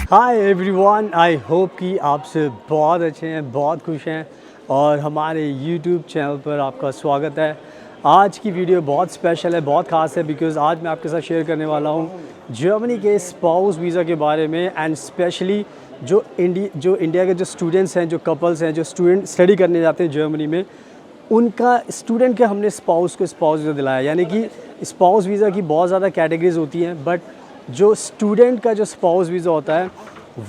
Hi everyone, I hope कि आप सब बहुत अच्छे हैं, बहुत खुश हैं और हमारे यूट्यूब चैनल पर आपका स्वागत है। आज की वीडियो बहुत स्पेशल है, बहुत ख़ास है बिकॉज़ आज मैं आपके साथ शेयर करने वाला हूँ जर्मनी के स्पाउस वीज़ा के बारे में एंड स्पेशली जो इंडिया के जो स्टूडेंट्स हैं, जो कपल्स हैं, जो स्टूडेंट स्टडी करने जाते हैं जर्मनी में, उनका स्टूडेंट के हमने स्पाउस को स्पाउस वीज़ा दिलाया। यानी कि स्पाउस वीज़ा की बहुत ज़्यादा कैटेगरीज होती हैं, बट जो स्टूडेंट का जो स्पाउस वीज़ा होता है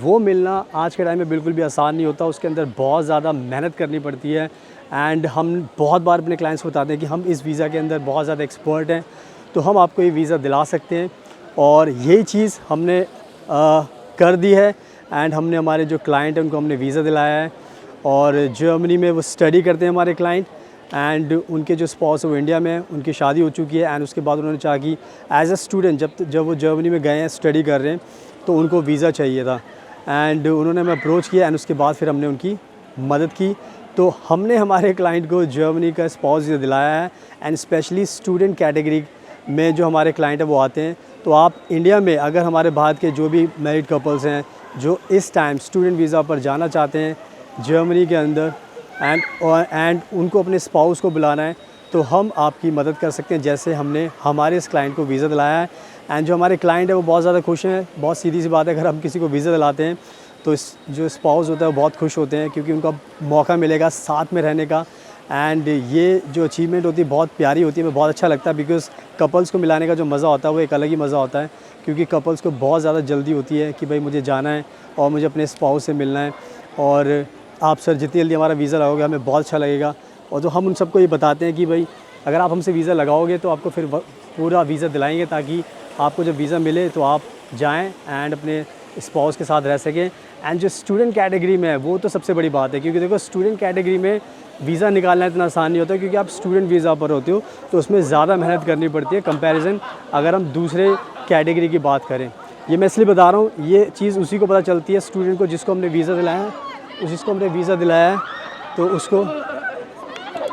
वो मिलना आज के टाइम में बिल्कुल भी आसान नहीं होता। उसके अंदर बहुत ज़्यादा मेहनत करनी पड़ती है एंड हम बहुत बार अपने क्लाइंट्स को बताते हैं कि हम इस वीज़ा के अंदर बहुत ज़्यादा एक्सपर्ट हैं, तो हम आपको ये वीज़ा दिला सकते हैं। और यही चीज़ हमने कर दी है एंड हमने हमारे जो क्लाइंट हैं उनको हमने वीज़ा दिलाया है और जर्मनी में वो स्टडी करते हैं हमारे क्लाइंट एंड उनके जो स्पाउस है वो इंडिया में है, उनकी शादी हो चुकी है एंड उसके बाद उन्होंने चाहा कि एज अ स्टूडेंट जब वो जर्मनी में गए हैं, स्टडी कर रहे हैं, तो उनको वीज़ा चाहिए था एंड उन्होंने हमें अप्रोच किया एंड उसके बाद फिर हमने उनकी मदद की। तो हमने हमारे क्लाइंट को जर्मनी का स्पाउस वीज़ा दिलाया है एंड स्पेशली स्टूडेंट कैटेगरी में जो हमारे क्लाइंट हैं वो आते हैं। तो आप इंडिया में अगर हमारे भारत के जो भी मैरिड कपल्स हैं जो इस टाइम स्टूडेंट वीज़ा पर जाना चाहते हैं जर्मनी के अंदर एंड उनको अपने स्पाउस को बुलाना है, तो हम आपकी मदद कर सकते हैं जैसे हमने हमारे इस क्लाइंट को वीज़ा दिलाया है। एंड जो हमारे क्लाइंट है वो बहुत ज़्यादा खुश हैं। बहुत सीधी सी बात है, अगर हम किसी को वीज़ा दिलाते हैं तो जो स्पाउस होता है वो बहुत खुश होते हैं क्योंकि उनका मौका मिलेगा साथ में रहने का एंड ये जो अचीवमेंट होती है बहुत प्यारी होती है, हमें बहुत अच्छा लगता है बिकॉज़ कपल्स को मिलाने का जो मज़ा होता है वो एक अलग ही मज़ा होता है क्योंकि कपल्स को बहुत ज़्यादा जल्दी होती है कि भाई मुझे जाना है और मुझे अपने स्पाउस से मिलना है और आप सर जितनी जल्दी हमारा वीज़ा लगाओगे हमें बहुत अच्छा लगेगा। और जो हम उन सबको ये बताते हैं कि भाई अगर आप हमसे वीज़ा लगाओगे तो आपको फिर पूरा वीज़ा दिलाएंगे ताकि आपको जब वीज़ा मिले तो आप जाएं एंड अपने स्पाउस के साथ रह सकें। एंड जो स्टूडेंट कैटेगरी में है वो तो सबसे बड़ी बात है क्योंकि देखो स्टूडेंट कैटेगरी में वीज़ा निकालना इतना आसान नहीं होता क्योंकि आप स्टूडेंट वीज़ा पर होते हो तो उसमें ज़्यादा मेहनत करनी पड़ती है कंपैरिजन अगर हम दूसरे कैटेगरी की बात करें। ये मैं इसलिए बता रहा हूँ, ये चीज़ उसी को पता चलती है स्टूडेंट को जिसको हमने वीज़ा दिलाया है, जिसको हमने वीज़ा दिलाया है तो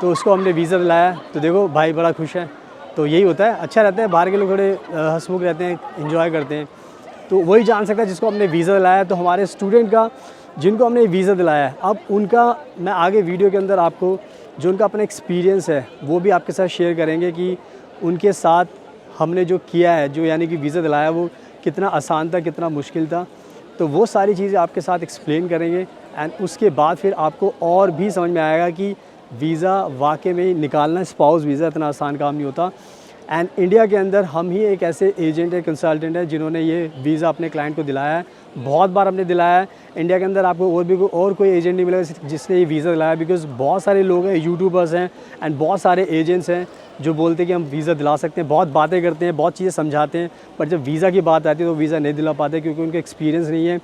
उसको हमने वीज़ा दिलाया तो देखो भाई बड़ा खुश है। तो यही होता है, अच्छा रहता है, बाहर के लोग थोड़े हंसमुख रहते हैं, एंजॉय करते हैं, तो वही जान सकता है जिसको हमने वीज़ा दिलाया है। तो हमारे स्टूडेंट का जिनको हमने वीज़ा दिलाया है, अब उनका मैं आगे वीडियो के अंदर आपको जो उनका अपना एक्सपीरियंस है वो भी आपके साथ शेयर करेंगे कि उनके साथ हमने जो किया है, जो यानी कि वीज़ा दिलाया वो कितना आसान था, कितना मुश्किल था, तो वो सारी चीज़ें आपके साथ एक्सप्लेन करेंगे एंड उसके बाद फिर आपको और भी समझ में आएगा कि वीज़ा वाकई में निकालना स्पाउस वीज़ा इतना आसान काम नहीं होता। एंड इंडिया के अंदर हम ही एक ऐसे एजेंट है, कंसल्टेंट है जिन्होंने ये वीज़ा अपने क्लाइंट को दिलाया है। बहुत बार हमने दिलाया है, इंडिया के अंदर आपको और कोई एजेंट नहीं मिलेगा जिसने ये वीज़ा दिलाया बिकॉज़ बहुत सारे लोग हैं, यूट्यूबर्स हैं एंड बहुत सारे एजेंट्स हैं जो बोलते हैं कि हम वीज़ा दिला सकते हैं, बहुत बातें करते हैं, बहुत चीज़ें समझाते हैं, पर जब वीज़ा की बात आती है तो वीज़ा नहीं दिला पाते क्योंकि उनका एक्सपीरियंस नहीं है।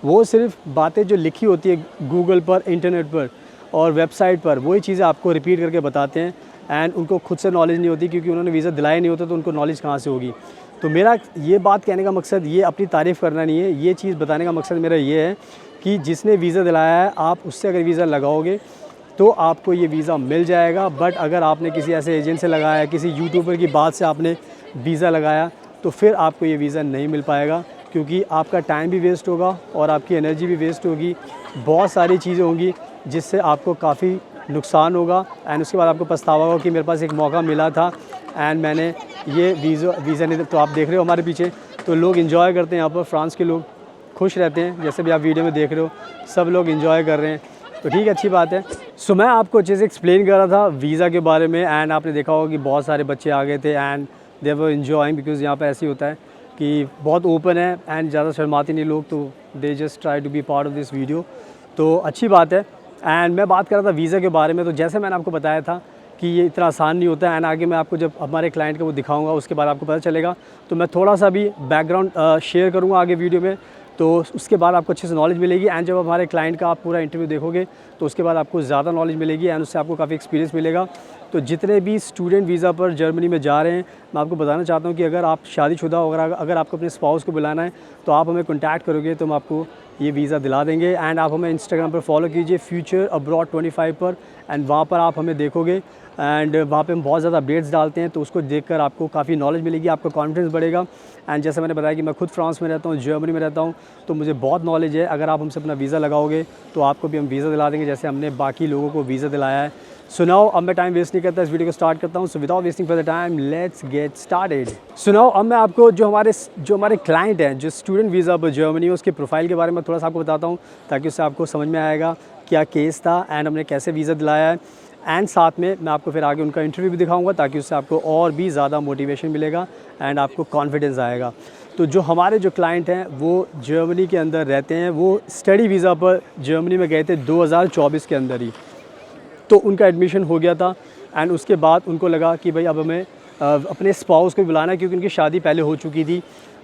वो सिर्फ बातें जो लिखी होती है गूगल पर, इंटरनेट पर और वेबसाइट पर, वही चीज़ें आपको रिपीट करके बताते हैं एंड उनको खुद से नॉलेज नहीं होती क्योंकि उन्होंने वीज़ा दिलाया नहीं होता तो उनको नॉलेज कहाँ से होगी। तो मेरा ये बात कहने का मकसद ये अपनी तारीफ़ करना नहीं है, ये चीज़ बताने का मकसद मेरा ये है कि जिसने वीज़ा दिलाया है आप उससे अगर वीज़ा लगाओगे तो आपको ये वीज़ा मिल जाएगा। बट अगर आपने किसी ऐसे एजेंट से लगाया, किसी यूट्यूबर की बात से आपने वीज़ा लगाया तो फिर आपको ये वीज़ा नहीं मिल पाएगा क्योंकि आपका टाइम भी वेस्ट होगा और आपकी एनर्जी भी वेस्ट होगी, बहुत सारी चीज़ें होंगी जिससे आपको काफ़ी नुकसान होगा एंड उसके बाद आपको पछतावा होगा कि मेरे पास एक मौका मिला था एंड मैंने ये वीज़ा नहीं। तो आप देख रहे हो हमारे पीछे तो लोग एंजॉय करते हैं, यहाँ पर फ्रांस के लोग खुश रहते हैं, जैसे भी आप वीडियो में देख रहे हो सब लोग एंजॉय कर रहे हैं, तो ठीक है, अच्छी बात है। सो मैं आपको अच्छे से एक्सप्लेन कर रहा था वीज़ा के बारे में एंड आपने देखा होगा कि बहुत सारे बच्चे आ गए थे and they were enjoying because यहाँ पे ऐसे ही होता है कि बहुत ओपन है एंड ज़्यादा शर्माते नहीं लोग, तो they just try to be part of this video, तो अच्छी बात है। एंड मैं बात कर रहा था वीज़ा के बारे में, तो जैसे मैंने आपको बताया था कि ये इतना आसान नहीं होता है। एंड आगे मैं आपको जब हमारे क्लाइंट का वो दिखाऊंगा उसके बाद आपको पता चलेगा। तो मैं थोड़ा सा भी बैकग्राउंड शेयर करूँगा आगे वीडियो में, तो उसके बाद आपको अच्छे से नॉलेज मिलेगी। एंड जब हमारे क्लाइंट का आप पूरा इंटरव्यू देखोगे तो उसके बाद आपको ज़्यादा नॉलेज मिलेगी एंड उससे आपको काफ़ी एक्सपीरियंस मिलेगा। तो जितने भी स्टूडेंट वीज़ा पर जर्मनी में जा रहे हैं, मैं आपको बताना चाहता हूँ कि अगर आप शादीशुदा हो, अगर आपको अपने स्पाउस को बुलाना है तो आप हमें कॉन्टैक्ट करोगे तो हम आपको ये वीज़ा दिला देंगे। एंड आप हमें इंस्टाग्राम पर फॉलो कीजिए फ्यूचर अब्रॉड 25 पर, एंड वहाँ पर आप हमें देखोगे। एंड वहाँ पे हम बहुत ज़्यादा अपडेट्स डालते हैं, तो उसको देखकर आपको काफ़ी नॉलेज मिलेगी, आपका कॉन्फिडेंस बढ़ेगा। एंड जैसे मैंने बताया कि मैं खुद फ्रांस में रहता हूँ, जर्मनी में रहता हूँ, तो मुझे बहुत नॉलेज है। अगर आप हमसे अपना वीज़ा लगाओगे तो आपको भी हम वीज़ा दिला देंगे, जैसे हमने बाकी लोगों को वीज़ा दिलाया है। सुनाओ, अब मैं टाइम वेस्ट नहीं करता, इस वीडियो को स्टार्ट करता हूँ। So without wasting for the time let's get started. सुनाओ, अब मैं आपको जो हमारे क्लाइंट हैं, जो स्टूडेंट वीज़ा पर जर्मनी है, उसके प्रोफाइल के बारे में थोड़ा सा आपको बताता हूँ, ताकि उससे आपको समझ में आएगा क्या केस था एंड हमने कैसे वीज़ा दिलाया है। एंड साथ में मैं आपको फिर आगे उनका इंटरव्यू भी दिखाऊंगा, ताकि उससे आपको और भी ज़्यादा मोटिवेशन मिलेगा एंड आपको कॉन्फिडेंस आएगा। तो जो हमारे जो क्लाइंट हैं वो जर्मनी के अंदर रहते हैं, वो स्टडी वीज़ा पर जर्मनी में गए थे 2024 के अंदर ही, तो उनका एडमिशन हो गया था। एंड उसके बाद उनको लगा कि भाई अब हमें अपने स्पाउस को बुलाना है, क्योंकि उनकी शादी पहले हो चुकी थी।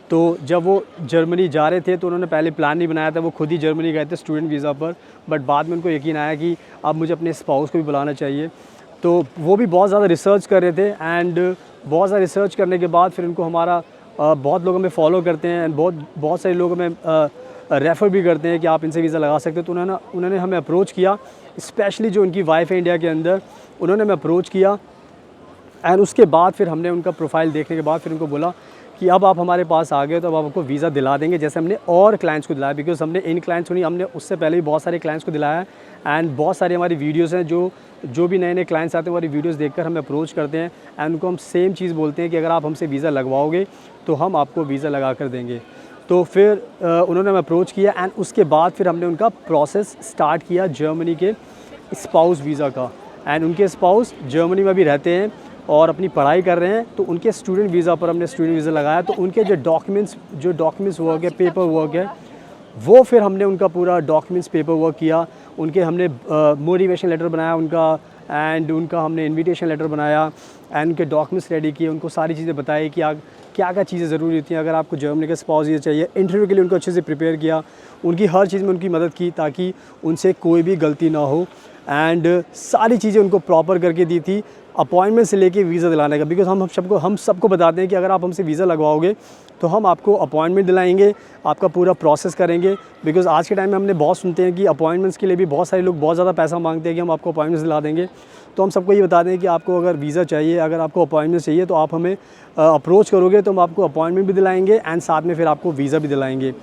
तो जब वो जर्मनी जा रहे थे तो उन्होंने पहले प्लान नहीं बनाया था, वो खुद ही जर्मनी गए थे स्टूडेंट वीज़ा पर। बट बाद में उनको यकीन आया कि अब मुझे अपने स्पाउस को भी बुलाना चाहिए। तो वो भी बहुत ज़्यादा रिसर्च कर रहे थे, एंड बहुत ज़्यादा रिसर्च करने के बाद फिर उनको हमारा बहुत लोग हमें फॉलो करते हैं एंड बहुत सारे लोग हमें रेफ़र भी करते हैं कि आप इनसे वीज़ा लगा सकते हो। तो उन्होंने हमें अप्रोच किया, स्पेशली जो उनकी वाइफ है इंडिया के अंदर, उन्होंने हमें अप्रोच किया। एंड उसके बाद फिर हमने उनका प्रोफाइल देखने के बाद फिर उनको बोला कि अब आप हमारे पास आ गए तो अब आपको वीज़ा दिला देंगे, जैसे हमने और क्लाइंट्स को दिलाया। बिकॉज़ हमने इन क्लाइंट्स को नहीं, हमने उससे पहले भी बहुत सारे क्लाइंट्स को दिलाया है। एंड बहुत सारी हमारी वीडियोज़ हैं, जो भी नए क्लाइंट्स आते हैं हमारी वीडियोज़ देखकर हमें अप्रोच करते हैं एंड उनको हम सेम चीज़ बोलते हैं कि अगर आप हमसे वीज़ा लगवाओगे तो हम आपको वीज़ा लगा कर देंगे। तो फिर उन्होंने हमें अप्रोच किया एंड उसके बाद फिर हमने उनका प्रोसेस स्टार्ट किया जर्मनी के स्पाउस वीज़ा का। एंड उनके स्पाउस जर्मनी में भी रहते हैं और अपनी पढ़ाई कर रहे हैं, तो उनके स्टूडेंट वीज़ा पर हमने स्टूडेंट वीज़ा लगाया। तो उनके जो डॉक्यूमेंट्स वर्क है, पेपर वर्क है, वो फिर हमने उनका पूरा डॉक्यूमेंट्स पेपर वर्क किया। उनके हमने मोटिवेशन लेटर बनाया उनका, एंड उनका हमने इनविटेशन लेटर बनाया एंड उनके डॉक्यूमेंट्स रेडी किए। उनको सारी चीज़ें बताई कि क्या क्या चीज़ें ज़रूरी होती हैं अगर आपको जर्मनी का स्पाउस वीज़ा चाहिए। इंटरव्यू के लिए उनको अच्छे से प्रिपेयर किया, उनकी हर चीज़ में उनकी मदद की ताकि उनसे कोई भी गलती ना हो। एंड सारी चीज़ें उनको प्रॉपर करके दी थी, अपॉइंटमेंट से लेके वीज़ा दिलाने का। बिकॉज़ हम सबको बताते हैं कि अगर आप हमसे वीज़ा लगवाओगे तो हम आपको अपॉइंटमेंट दिलाएंगे, आपका पूरा प्रोसेस करेंगे। बिकॉज़ आज के टाइम में हमने बहुत सुनते हैं कि अपॉइंटमेंट्स के लिए भी बहुत सारे लोग बहुत ज़्यादा पैसा मांगते हैं कि हम आपको अपॉइंटमेंट्स दिला देंगे। तो हम सबको ये बताते हैं कि आपको अगर वीज़ा चाहिए, अगर आपको अपॉइंटमेंट चाहिए तो आप हमें अप्रोच करोगे तो हम आपको अपॉइंटमेंट भी दिलाएंगे एंड साथ में फिर आपको वीज़ा भी दिलाएंगे।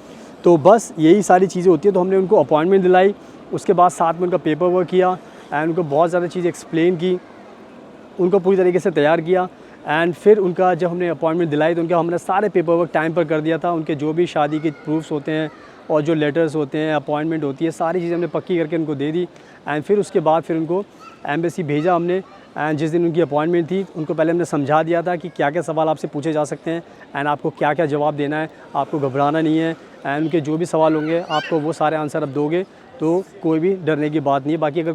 तो बस यही सारी चीज़ें होती है। तो हमने उनको अपॉइंटमेंट दिलाई, उसके बाद साथ में उनका पेपर वर्क किया एंड उनको बहुत ज़्यादा चीज़ एक्सप्लेन की, उनको पूरी तरीके से तैयार किया। एंड फिर उनका जब हमने अपॉइंटमेंट दिलाई तो उनका हमने सारे पेपर वर्क टाइम पर कर दिया था। उनके जो भी शादी के प्रूफ्स होते हैं और जो लेटर्स होते हैं, अपॉइंटमेंट होती है, सारी चीज़ें हमने पक्की करके उनको दे दी। एंड फिर उसके बाद फिर उनको एम्बेसी भेजा हमने। एंड जिस दिन उनकी अपॉइंटमेंट थी उनको पहले हमने समझा दिया था कि क्या क्या सवाल आपसे पूछे जा सकते हैं एंड आपको क्या क्या जवाब देना है, आपको घबराना नहीं है। एंड उनके जो भी सवाल होंगे आपको वो सारे आंसर अब दोगे, तो कोई भी डरने की बात नहीं है। बाकी अगर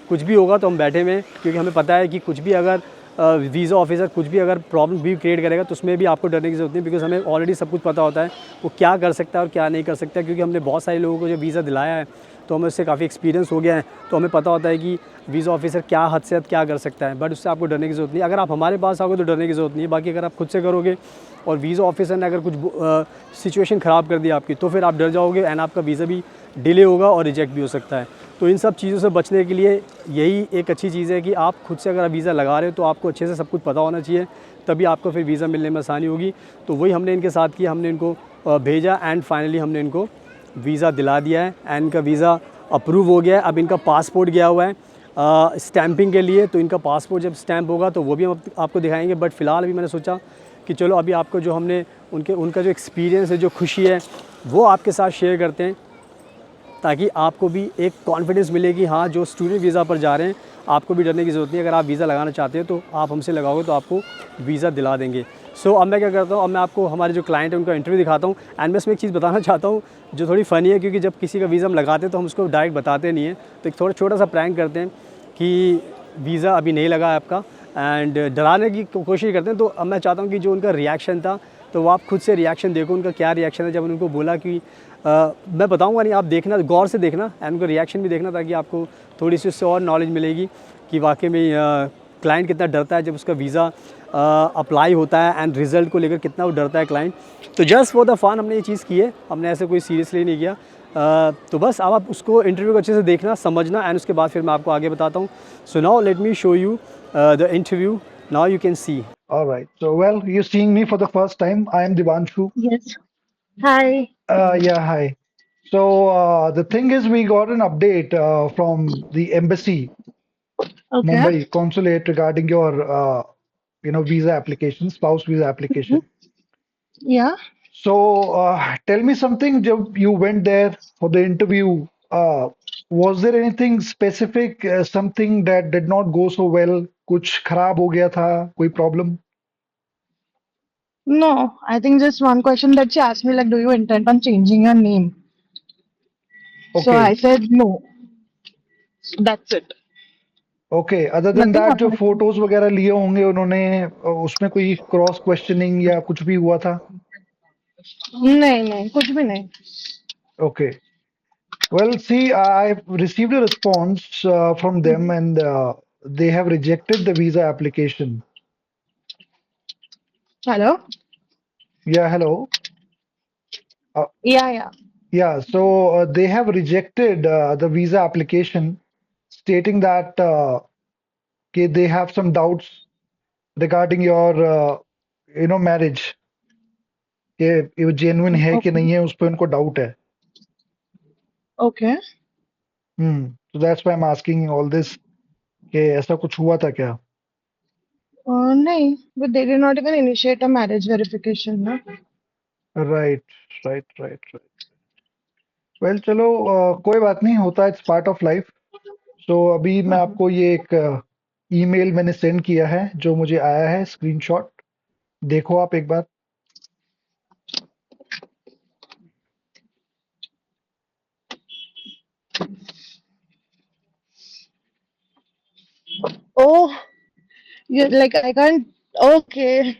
कुछ भी होगा तो हम बैठे में, क्योंकि हमें पता है कि कुछ भी अगर वीज़ा ऑफिसर कुछ भी अगर प्रॉब्लम भी क्रिएट करेगा तो उसमें भी आपको डरने की ज़रूरत नहीं। बिकॉज़ हमें ऑलरेडी सब कुछ पता होता है वो क्या कर सकता है और क्या नहीं कर सकता, क्योंकि हमने बहुत सारे लोगों को जो वीज़ा दिलाया है तो हमें उससे काफ़ी एक्सपीरियंस हो गया है। तो हमें पता होता है कि वीज़ा ऑफिसर क्या हद से हद क्या कर सकता है। बट उससे आपको डरने की ज़रूरत नहीं। अगर आप हमारे पास आओगे तो डरने की ज़रूरत नहीं है। बाकी अगर आप खुद से करोगे और वीज़ा ऑफिसर ने अगर कुछ सिचुएशन ख़राब कर दी आपकी, तो फिर आप डर जाओगे एंड आपका वीज़ा भी डिले होगा और रिजेक्ट भी हो सकता है। तो इन सब चीज़ों से बचने के लिए यही एक अच्छी चीज़ है कि आप खुद से अगर वीज़ा लगा रहे हो तो आपको अच्छे से सब कुछ पता होना चाहिए, तभी आपको फिर वीज़ा मिलने में आसानी होगी। तो वही हमने इनके साथ किया, हमने इनको भेजा एंड फाइनली हमने इनको वीज़ा दिला दिया है एंड इनका वीज़ा अप्रूव हो गया है। अब इनका पासपोर्ट गया हुआ है स्टैंपिंग के लिए, तो इनका पासपोर्ट जब स्टैंप होगा तो वो भी हम आपको दिखाएंगे। बट फ़िलहाल अभी मैंने सोचा कि चलो अभी आपको जो हमने उनका जो एक्सपीरियंस है, जो खुशी है, वो आपके साथ शेयर करते हैं, ताकि आपको भी एक कॉन्फिडेंस मिले कि हाँ, जो स्टूडेंट वीज़ा पर जा रहे हैं आपको भी डरने की ज़रूरत नहीं। अगर आप वीज़ा लगाना चाहते हो तो आप हमसे लगाओगे तो आपको वीज़ा दिला देंगे। सो अब मैं क्या करता हूँ, अब मैं आपको हमारे जो क्लाइंट है उनका इंटरव्यू दिखाता हूँ। एंड मैं इसमें एक चीज़ बताना चाहता हूँ जो थोड़ी फ़नी है, क्योंकि जब किसी का वीज़ा हम लगाते हैं तो हम उसको डायरेक्ट बताते नहीं हैं। तो एक छोटा सा प्रैंक करते हैं कि वीज़ा अभी नहीं लगा है आपका, एंड डराने की कोशिश करते हैं। तो अब मैं चाहता हूँ कि जो उनका रिएक्शन था, तो वो आप खुद से रिएक्शन देखो, उनका क्या रिएक्शन है जब उनको बोला कि मैं बताऊँगा नहीं, आप देखना, गौर से देखना एंड उनका रिएक्शन भी देखना, ताकि आपको थोड़ी सी उससे और नॉलेज मिलेगी कि वाकई में क्लाइंट कितना डरता है जब उसका वीज़ा अप्लाई होता है, एंड रिज़ल्ट को लेकर कितना वो डरता है क्लाइंट। तो जस्ट फॉर द फन हमने ये चीज़ की है, हमने ऐसे कोई सीरियसली नहीं किया। तो बस अब आप उसको इंटरव्यू को अच्छे से देखना, समझना, एंड उसके बाद फिर मैं आपको आगे बताता हूँ। So now let me show you the interview, now you can see. All right. So, well, you're seeing me for the first time. I am Divanshu. Yes. Hi. Yeah, hi. So, the thing is, we got an update from the embassy, Okay. Mumbai consulate regarding your, visa application, spouse visa Mhm. application. Yeah. So, tell me something. You went there for the interview, was there anything specific, something that did not go so well? कुछ खराब हो गया था? कोई problem? No, I think just one question that she asked me, like, do you intend on changing your name? So I Okay. said no. That's it. Okay, other than Nothing that जो happened. Photos वगैरह लिए होंगे उन्होंने, उसमें कोई cross questioning या कुछ भी हुआ था? नहीं नहीं कुछ भी नहीं. Okay, well see I received a response from them and they have rejected the visa application. Hello. Yeah, hello. uh, Yeah, yeah. yeah, so they have rejected the visa application, stating that they have some doubts regarding your marriage, कि ये genuine है कि Okay. नहीं है, उस पर उनको doubt है. Okay. So that's why I'm asking all this, कि ऐसा कुछ हुआ था क्या? नहीं, but they did not even initiate a marriage verification, ना. Right, right, right, right. Well, चलो, कोई बात नहीं, होता है, इट्स पार्ट ऑफ लाइफ. सो अभी मैं आपको ये एक ईमेल मैंने सेंड किया है, जो मुझे आया है, स्क्रीनशॉट देखो आप एक बार. Oh, you like I can't. Okay.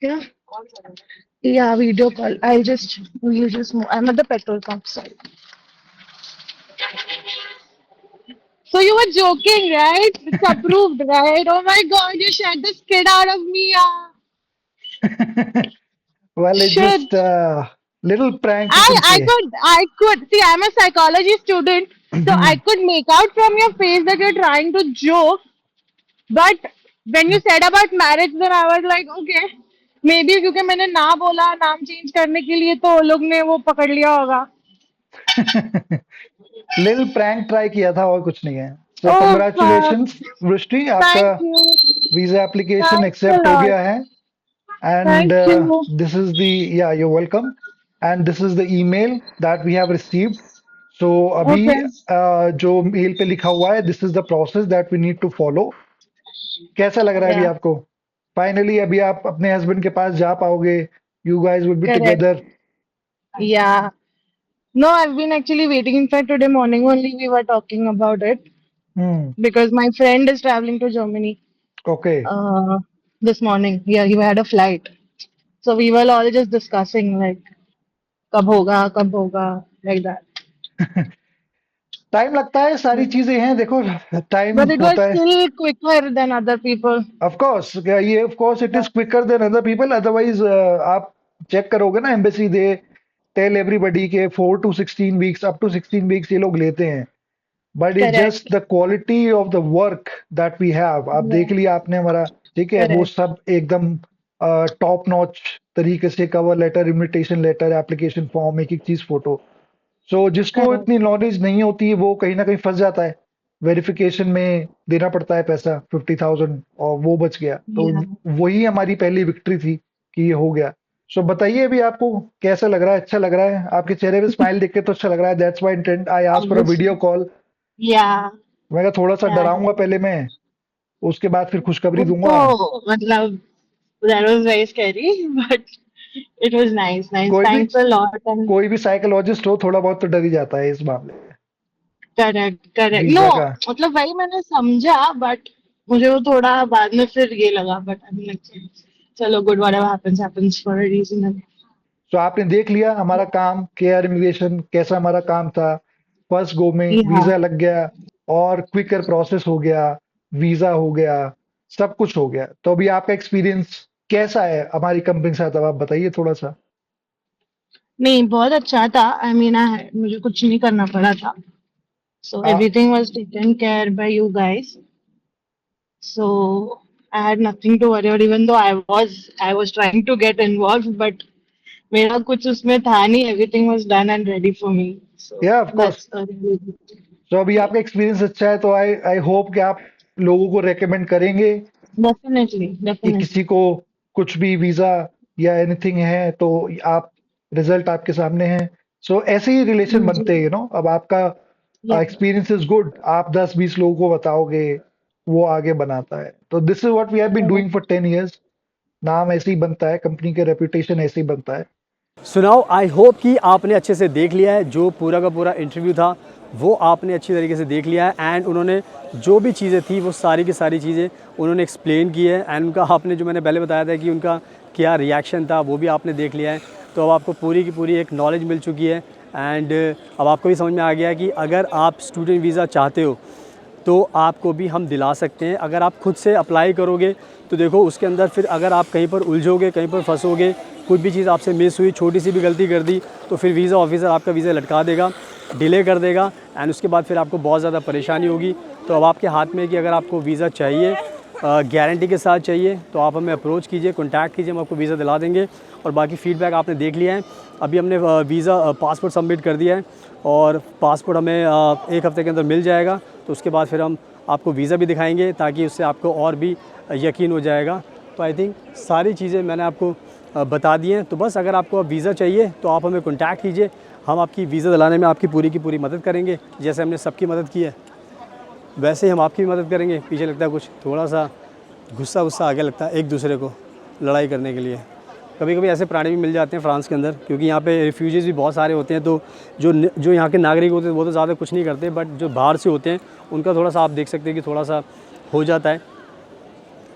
Yeah. Yeah, video call. We'll just move. I'm at the petrol pump. Sorry. So you were joking, right? It's approved, right? Oh my God, you shut the skid out of me, yeah. Well, it's Shit. just little prank you I can I say. could I could see I'm a psychology student, so I could make out from your face that you're trying to joke. But when you said about marriage, then I was like, okay, maybe क्योंकि मैंने ना बोला नाम change करने के लिए तो वो लोग ने वो पकड़ लिया होगा. लिटिल प्रैंक ट्राई किया था, और कुछ नहीं है. सो Oh fuck. कंग्रेचुलेशंस वृष्टि, आपका Thank you. Visa application Thanks a accept हो lot. गया है. And Thank you. this is the, yeah, you're welcome. And this is the email that we have received. So अभी Okay. जो mail पे लिखा हुआ है, this is the process that we need to follow. कैसा लग रहा है अभी Yeah. आपको? फाइनली अभी आप अपने हस्बैंड के पास जा पाओगे. You guys will be Correct. together. Yeah. No, I've been actually waiting. In fact, today morning only we were talking about it Hmm. because my friend is traveling to Germany Okay. uh, this morning. Yeah, he had a flight. So we were all just discussing like कब होगा, like that. Time लगता है, सारी चीजें हैं, देखो, time But it was होता है. still quicker than other people. Of course, ये of course it Yeah. Is quicker than other people. Otherwise आप चेक करोगे ना, एम्बेसी दे टेल एवरीबडी के 4 to 16 weeks, up to 16 weeks ये लोग लेते हैं. But it's Correct. Just the quality of the work that we have. आप Yeah. देख लिया आपने हमारा, ठीक है, वो Correct. सब एकदम टॉप नॉच तरीके से, cover letter, invitation letter, application form, एक एक चीज, फोटो. सो जिसको Correct. इतनी नॉलेज नहीं होती है, वो कहीं ना कहीं फंस जाता है. वेरिफिकेशन में देना पड़ता है पैसा 50,000, और वो बच गया. तो Yeah. वही हमारी पहली विक्ट्री थी कि ये हो गया. सो बताइए अभी आपको कैसा लग रहा है? अच्छा लग रहा है? आपके चेहरे पे स्माइल देख के तो अच्छा लग रहा है. That's why intent I asked for a video Obviously. Call. Yeah. मैं कहा थोड़ा सा Yeah. डराऊंगा पहले मैं, उसके बाद फिर खुशखबरी दूंगा. तो मतलब that was very scary, but it was nice. Nice. कोई भी Thanks a lot. And कोई भी साइकोलॉजिस्ट हो, थोड़ा बहुत तो डर ही जाता है इस मामले में. करेक्ट नो, वीजा का? मतलब वही मैंने समझा, बट मुझे वो थोड़ा बाद में फिर ये लगा, बट आई चलो good, whatever happens happens for a reason. तो आपने देख लिया हमारा काम, केयर इमिग्रेशन कैसा हमारा काम था। फर्स्ट गो में या वीजा लग गया और क्विकर प्रोसेस हो गया, वीजा हो गया, सब कुछ हो गया। तो अभी आपका एक्सपीरियंस कैसा है हमारी कंपनी के साथ, अब आप बताइए थोड़ा सा। नहीं, बहुत अच्छा था। आई मीन मुझे कुछ नहीं करना पड़ा था, so ah, everything was taken care by you guys, so I had nothing to worry. और even though I was trying to get involve, but मेरा कुछ उसमें था नहीं, everything was done and ready for me, so yeah of course. That's a really good. तो अभी आपका experience अच्छा है, तो आई आई होप कि आप लोगों को रेकमेंड करेंगे डेफिनेटली कि डेफिनेटली। किसी को कुछ भी वीजा या एनीथिंग है तो आप, रिजल्ट आपके सामने है। सो ऐसे ही रिलेशन जी, बनते हैं, अब आपका या एक्सपीरियंस इज गुड, आप 10-20 लोगों को बताओगे, वो आगे बनाता है। तो this is what we have been doing for 10 years. नाम ऐसे ही बनता है, कंपनी का रेपुटेशन ऐसे ही बनता है। सुनाओ, आई होप कि आपने अच्छे से देख लिया है। जो पूरा का पूरा इंटरव्यू था वो आपने अच्छी तरीके से देख लिया है, एंड उन्होंने जो भी चीज़ें थी वो सारी की सारी चीज़ें उन्होंने एक्सप्लेन की है, एंड उनका आपने जो मैंने पहले बताया था कि उनका क्या रिएक्शन था वो भी आपने देख लिया है। तो अब आपको पूरी की पूरी एक नॉलेज मिल चुकी है, एंड अब आपको भी समझ में आ गया है कि अगर आप स्टूडेंट वीज़ा चाहते हो तो आपको भी हम दिला सकते हैं। अगर आप खुद से अप्लाई करोगे तो देखो उसके अंदर फिर अगर आप कहीं पर उलझोगे, कहीं पर फंसोगे, कुछ भी चीज़ आपसे मिस हुई, छोटी सी भी गलती कर दी, तो फिर वीज़ा ऑफिसर आपका वीज़ा लटका देगा, डिले कर देगा, एंड उसके बाद फिर आपको बहुत ज़्यादा परेशानी होगी। तो अब आपके हाथ में है कि अगर आपको वीज़ा चाहिए, गारंटी के साथ चाहिए, तो आप हमें अप्रोच कीजिए, कॉन्टैक्ट कीजिए, हम आपको वीज़ा दिला देंगे। और बाकी फ़ीडबैक आपने देख लिया है। अभी हमने वीज़ा पासपोर्ट सबमिट कर दिया है, और पासपोर्ट हमें 1 हफ़्ते के अंदर मिल जाएगा। तो उसके बाद फिर हम आपको वीज़ा भी दिखाएंगे, ताकि उससे आपको और भी यकीन हो जाएगा। तो आई थिंक सारी चीज़ें मैंने आपको बता दी हैं। तो बस अगर आपको अब वीज़ा चाहिए तो आप हमें कॉन्टैक्ट कीजिए, हम आपकी वीज़ा दिलाने में आपकी पूरी की पूरी मदद करेंगे। जैसे हमने सबकी मदद की है वैसे ही हम आपकी भी मदद करेंगे। पीछे लगता है कुछ थोड़ा सा गुस्सा आगे लगता है एक दूसरे को लड़ाई करने के लिए। कभी कभी ऐसे प्राणी भी मिल जाते हैं फ्रांस के अंदर, क्योंकि यहाँ पे रिफ्यूजीज़ भी बहुत सारे होते हैं। तो जो यहाँ के नागरिक होते हैं वो तो ज़्यादा कुछ नहीं करते, बट जो बाहर से होते हैं उनका थोड़ा सा आप देख सकते हैं कि थोड़ा सा हो जाता है।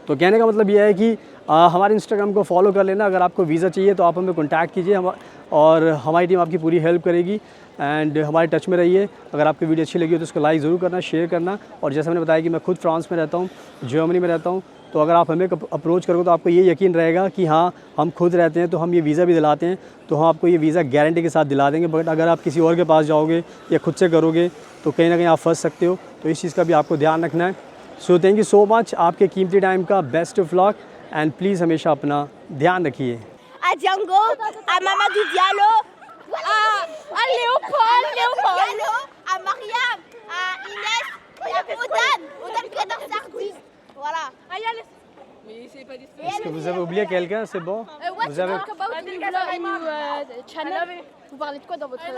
तो कहने का मतलब यह है कि हमारे इंस्टाग्राम को फॉलो कर लेना। अगर आपको वीज़ा चाहिए तो आप हमें कॉन्टैक्ट कीजिए, हम और हमारी टीम आपकी पूरी हेल्प करेगी, एंड हमारे टच में रहिए। अगर आपकी वीडियो अच्छी लगी हो तो उसको लाइक ज़रूर करना, शेयर करना। और जैसे मैंने बताया कि मैं खुद फ्रांस में रहता हूँ, जर्मनी में रहता हूँ, तो अगर आप हमें अप्रोच करोगे तो आपको ये यकीन रहेगा कि हाँ हम खुद रहते हैं, तो हम ये वीज़ा भी दिलाते हैं, तो हम आपको ये वीज़ा गारंटी के साथ दिला देंगे। बट अगर आप किसी और के पास जाओगे या खुद से करोगे तो कहीं ना कहीं आप फंस सकते हो। तो इस चीज़ का भी आपको ध्यान रखना है। So thank you so much, आपके कीमती टाइम का best of luck, and please हमेशा अपना ध्यान रखिए। À Django, à Mamadou Diallo, à Léopold, à Mariam, à Inès, et à Odan Kadar Sardi. Voilà. Est-ce que vous avez oublié quelqu'un? C'est bon? Vous avez... Channel. Vous parlez de quoi dans votre chaîne?